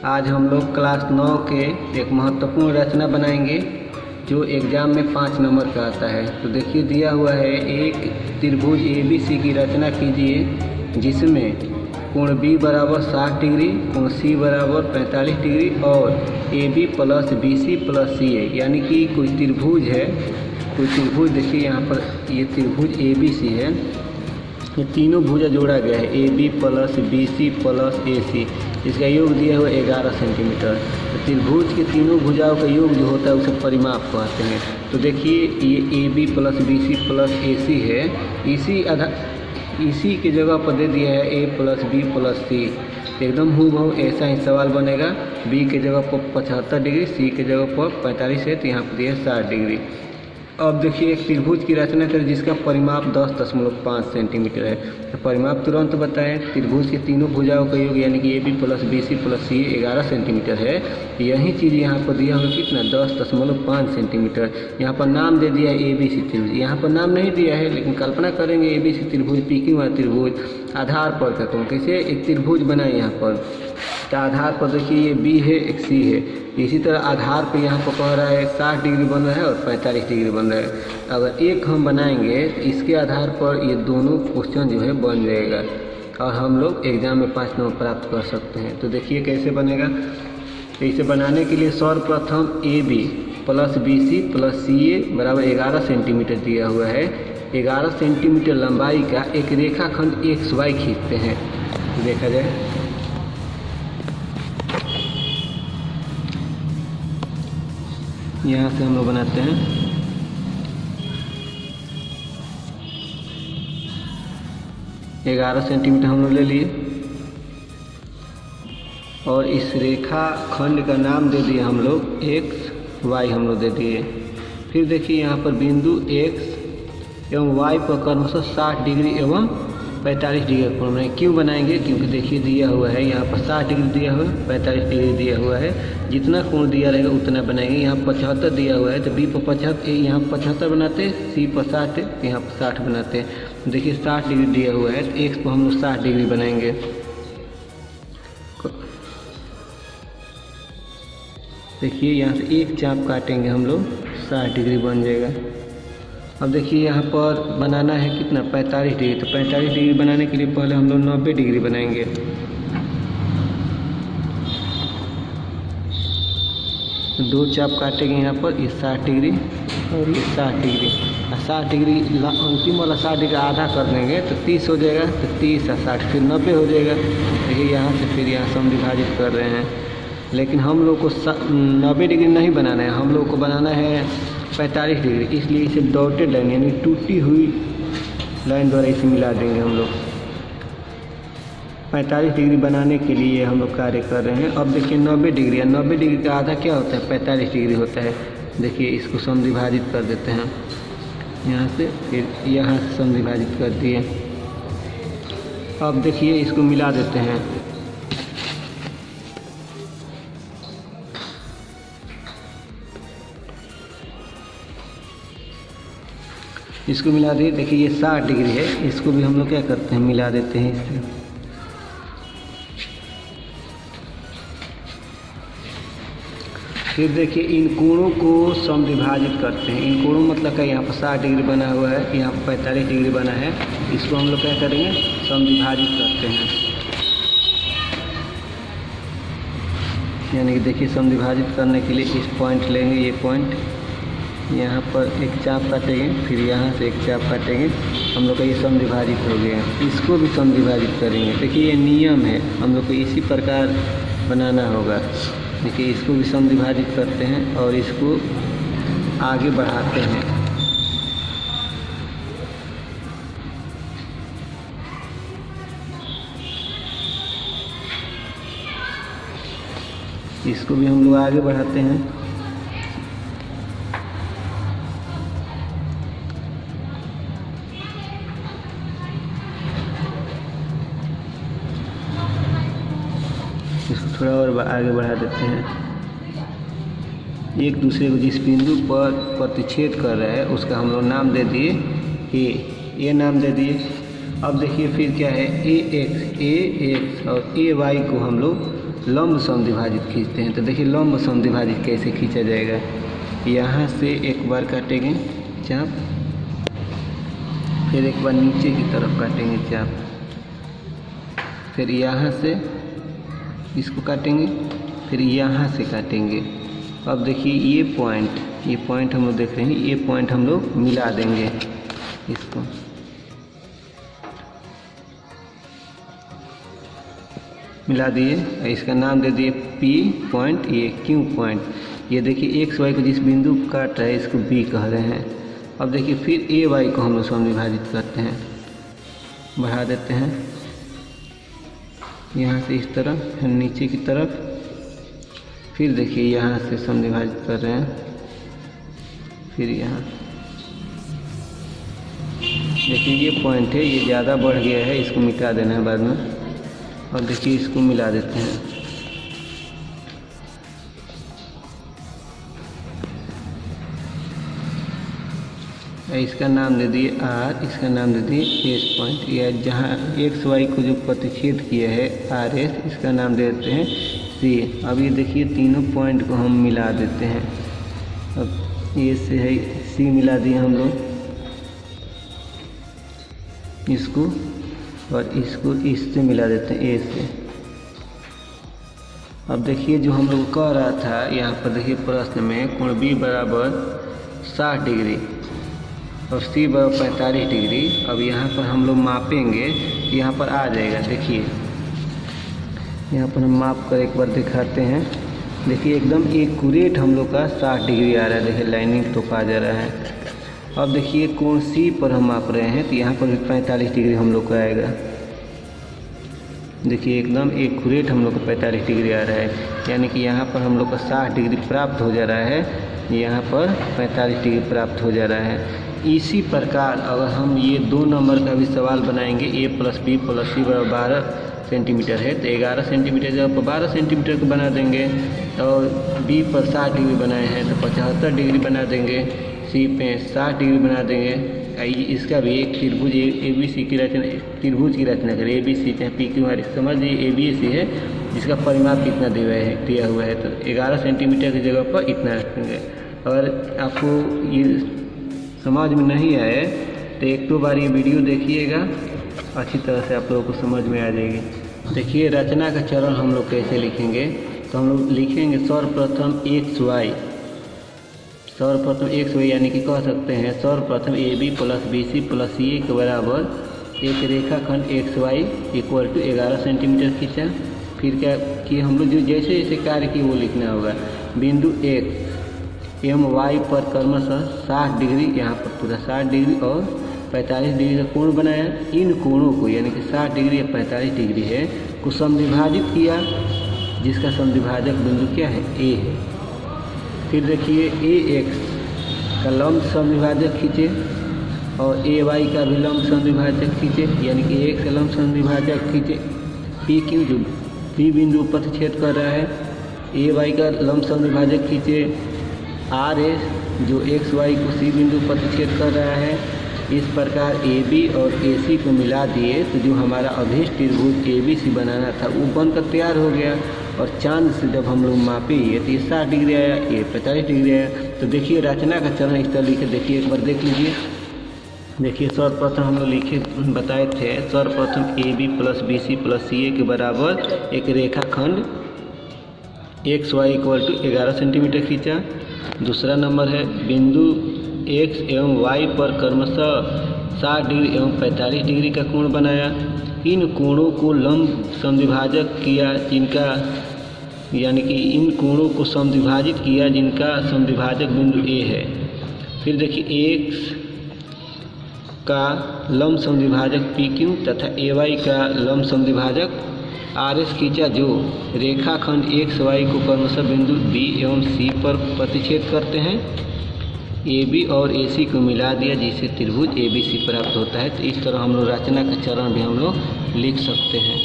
आज हम लोग क्लास 9 के एक महत्वपूर्ण रचना बनाएंगे जो एग्ज़ाम में 5 नंबर का आता है। तो देखिए दिया हुआ है, एक त्रिभुज ABC की रचना कीजिए जिसमें कोण B बराबर 60 डिग्री, कोण C बराबर 45 डिग्री और AB plus BC plus CA, यानी कि कोई त्रिभुज है, कोई त्रिभुज देखिए यहाँ पर ये त्रिभुज ABC है, ये तीनों भुजा जोड़ा गया है AB plus BC plus AC, इसका योग दिया हुआ 11 सेंटीमीटर। तो त्रिभुज के तीनों भुजाओं का योग जो होता है उसे परिमाप कहते हैं। तो देखिए ये AB plus BC plus AC है, इसी की जगह पर दे दिया है A plus B plus C, एकदम हूबहू ऐसा ही सवाल बनेगा। B के जगह पर 75 डिग्री, C के जगह पर 45 है, तो यहाँ पर दिया है 60 डिग्री। अब देखिए एक त्रिभुज की रचना करें जिसका परिमाप 10.5 सेंटीमीटर है। तो परिमाप तुरंत बताएं। त्रिभुज के तीनों भुजाओं का योग यानी कि AB plus BC plus C 11 centimetre है। यही चीज़ यहाँ पर दिया हुआ कितना 10.5 सेंटीमीटर। यहाँ पर नाम दे दिया है ABC त्रिभुज, यहाँ पर नाम नहीं दिया है लेकिन कल्पना करेंगे ABC त्रिभुज, PQ त्रिभुज आधार पर का कौन कैसे एक त्रिभुज बनाए यहाँ पर। तो आधार पर देखिए ये B है, एक C है, इसी तरह आधार पे यहाँ पर कह रहा है 60 डिग्री बन रहा है और 45 डिग्री बन रहा है। अगर एक हम बनाएंगे तो इसके आधार पर ये दोनों क्वेश्चन जो है बन जाएगा और हम लोग एग्जाम में 5 नंबर प्राप्त कर सकते हैं। तो देखिए कैसे बनेगा। तो इसे बनाने के लिए सर्वप्रथम AB plus BC plus CA बराबर 11 सेंटीमीटर दिया हुआ है। 11 सेंटीमीटर लंबाई का एक रेखाखंड XY खींचते हैं। तो देखा जाए, यहाँ से हम लोग बनाते हैं। ग्यारह सेंटीमीटर हम लोग ले लिए और इस रेखा खंड का नाम दे दिए हम लोग XY हम लोग दे दिए। फिर देखिए यहाँ पर बिंदु X एवं Y पर क्रमशः 60 डिग्री एवं 45 डिग्री कोण में क्यों बनाएंगे, क्योंकि देखिए दिया हुआ है यहाँ पर 60 डिग्री दिया हुआ है, 45 डिग्री दिया हुआ है, जितना कोण दिया रहेगा उतना बनाएंगे। यहाँ 75 दिया हुआ है तो B पर 75, यहाँ 75 बनाते हैं, C पर 60 है तो यहाँ पर 60 बनाते हैं। देखिए 60 डिग्री दिया हुआ है तो X पर हम लोग 60 डिग्री बनाएंगे। देखिए यहाँ से एक चाप काटेंगे हम लोग, 60 डिग्री बन जाएगा। अब देखिए यहाँ पर बनाना है कितना 45 डिग्री, तो 45 डिग्री बनाने के लिए पहले हम लोग 90 डिग्री बनाएंगे। दो चाप काटेंगे यहाँ पर, ये 60 डिग्री और ये 60 डिग्री। 60 डिग्री अंतिम वाला 60 डिग्री आधा कर देंगे तो 30 हो जाएगा, तो 30 और 60 फिर 90 हो जाएगा। देखिए यहाँ से फिर यहाँ सम विभाजित कर रहे हैं, लेकिन हम लोग को 90 डिग्री नहीं बनाना है, हम लोग को बनाना है 45 डिग्री, इसलिए इसे डॉटेड लाइन यानी टूटी हुई लाइन द्वारा इसे मिला देंगे हम लोग। 45 डिग्री बनाने के लिए हम लोग कार्य कर रहे हैं। अब देखिए 90 डिग्री, 90 डिग्री का आधा क्या होता है 45 डिग्री होता है। देखिए इसको समविभाजित कर देते हैं यहाँ से, फिर यहाँ से समविभाजित कर दिए। अब देखिए इसको मिला देते हैं। इसको मिला दिए। देखिए ये 60 डिग्री है, इसको भी हम लोग क्या करते हैं मिला देते हैं इससे। फिर देखिए इन कोणों को समविभाजित करते हैं। इन कोणों मतलब क्या, यहाँ पर 60 डिग्री बना हुआ है, यहाँ पर 45 डिग्री बना है, इसको हम लोग क्या करेंगे समविभाजित करते हैं। यानी कि देखिए समविभाजित करने के लिए इस पॉइंट लेंगे, ये पॉइंट यहाँ पर एक चाप काटेंगे, फिर यहाँ से एक चाप काटेंगे, हम लोग का ये समविभाजित हो गया। इसको भी समविभाजित करेंगे। देखिए ये नियम है, हम लोग को इसी प्रकार बनाना होगा। देखिए इसको भी समविभाजित करते हैं और इसको आगे बढ़ाते हैं। इसको भी हम लोग आगे बढ़ाते हैं। इसको थोड़ा और आगे बढ़ा देते हैं। एक दूसरे को जिस बिंदु पर प्रतिच्छेद कर रहा है उसका हम लोग नाम दे दिए ये नाम दे दिए। अब देखिए फिर क्या है ए एक्स और ए वाई को हम लोग लंब समद्विभाजित खींचते हैं। तो देखिए लंब समद्विभाजित कैसे खींचा जाएगा। यहाँ से एक बार काटेंगे चाप, फिर एक बार नीचे की तरफ काटेंगे चाप, फिर यहाँ से इसको काटेंगे, फिर यहाँ से काटेंगे। अब देखिए ये पॉइंट हम लोग देख रहे हैं, ये पॉइंट हम लोग मिला देंगे इसको। मिला दिए, इसका नाम दे दिए P पॉइंट, ये Q पॉइंट। ये देखिए XY को जिस बिंदु को काट रहा है इसको B कह रहे हैं। अब देखिए फिर AY को हम लोग समद्विभाजित करते हैं, बढ़ा देते हैं यहाँ से इस तरफ, फिर नीचे की तरफ, फिर देखिए यहाँ से समद्विभाजित कर रहे हैं, फिर यहाँ देखिए ये पॉइंट है, ये ज़्यादा बढ़ गया है, इसको मिटा देना है बाद में। और देखिए इसको मिला देते हैं। इसका नाम दे दिए R, इसका नाम दे दिए S पॉइंट। या जहाँ XY को जो प्रतिच्छेद किया है RS, इसका नाम दे देते हैं C। अब ये देखिए तीनों पॉइंट को हम मिला देते हैं। अब ये से है C मिला दिए हम लोग, इसको और इसको इससे मिला देते हैं A से। अब देखिए जो हम लोग कह रहा था यहाँ पर देखिए प्रश्न में कोण B बराबर 60 डिग्री और C बराबर 45 डिग्री। अब यहाँ पर हम लोग मापेंगे तो यहाँ पर आ जाएगा। देखिए यहाँ पर हम माप कर एक बार दिखाते हैं। देखिए एकदम एक्यूरेट हम लोग का 60 डिग्री आ रहा है। देखिए लाइनिंग तो आ जा रहा है। अब देखिए कोण C पर हम माप रहे हैं तो यहाँ पर भी 45 डिग्री हम लोग का आएगा। देखिए एकदम एक्यूरेट हम लोग का 45 डिग्री आ रहा है, यानी कि यहाँ पर हम लोग का 60 डिग्री प्राप्त हो जा रहा है, यहाँ पर 45 डिग्री प्राप्त हो जा रहा है। इसी प्रकार अगर हम ये 2 नंबर का भी सवाल बनाएंगे, A + B + C बराबर 12 सेंटीमीटर है तो 11 सेंटीमीटर जब 12 सेंटीमीटर को बना देंगे, और B पर 60 डिग्री बनाए हैं तो 75 डिग्री बना देंगे, C पे 60 डिग्री बना देंगे। इसका भी एक त्रिभुज ABC की रचना, त्रिभुज की रचना करें ABC चाहे PQR, समझ लीजिए ABC है जिसका परिमाप कितना दिया हुआ है, तो 11 सेंटीमीटर की जगह पर इतना रखेंगे। अगर आपको ये समझ में नहीं आए तो 1-2 बार ये वीडियो देखिएगा, अच्छी तरह से आप लोगों को समझ में आ जाएगी। देखिए रचना का चरण हम लोग कैसे लिखेंगे, तो हम लोग लिखेंगे सर्वप्रथम XY यानी कि कह सकते हैं सर्वप्रथम AB + BC + CA के बराबर एक रेखाखंड XY = 11 सेंटीमीटर खींचा। फिर क्या कि हम लोग जो जैसे जैसे कार्य किए वो लिखना होगा। बिंदु X एवं Y पर क्रमशः 60 डिग्री, यहाँ पर पूरा 60 डिग्री और 45 डिग्री का कोण बनाया। इन कोणों को यानी कि 60 डिग्री या 45 डिग्री है को समद्विभाजित किया, जिसका समद्विभाजक बिंदु क्या है, A है। फिर देखिए AX का लंब समद्विभाजक खींचे और AY का भी लंब समद्विभाजक खींचे, यानी कि AX का लंब समद्विभाजक खींचे। PQ जो P बिंदु पर प्रतिच्छेद कर रहा है, AY का लंब समद्विभाजक खींचे। RS जो XY को C बिंदु पर प्रतिच्छेद कर रहा है। इस प्रकार AB और AC को मिला दिए तो जो हमारा अभीष्ट त्रिभुज ABC बनाना था वो बनकर तैयार हो गया। और चांद से जब हम लोग मापे ये तो ये 60 डिग्री आया, ये 45 डिग्री आया। तो देखिए रचना का चरण इस तरह लिखे, देखिए एक बार देख लीजिए। देखिए सर्वप्रथम हम लोग बताए थे सर्वप्रथम AB + BC + CA के बराबर एक रेखाखंड XY = 11 सेंटीमीटर खींचा। दूसरा नंबर है बिंदु X एवं Y पर क्रमशः 60 डिग्री एवं 45 डिग्री का कोण बनाया। इन कोणों को लंब समद्विभाजक किया, जिनका यानी कि इन कोणों को समद्विभाजित किया जिनका समद्विभाजक बिंदु A है। फिर देखिए X का लंब समद्विभाजक PQ तथा AY का लंब समद्विभाजक RS खींचा, जो रेखाखंड XY को क्रमशः बिंदु B एवं C पर प्रतिच्छेद करते हैं। AB और AC को मिला दिया जिससे त्रिभुज ABC प्राप्त होता है। तो इस तरह हम लोग रचना का चरण भी हम लोग लिख सकते हैं।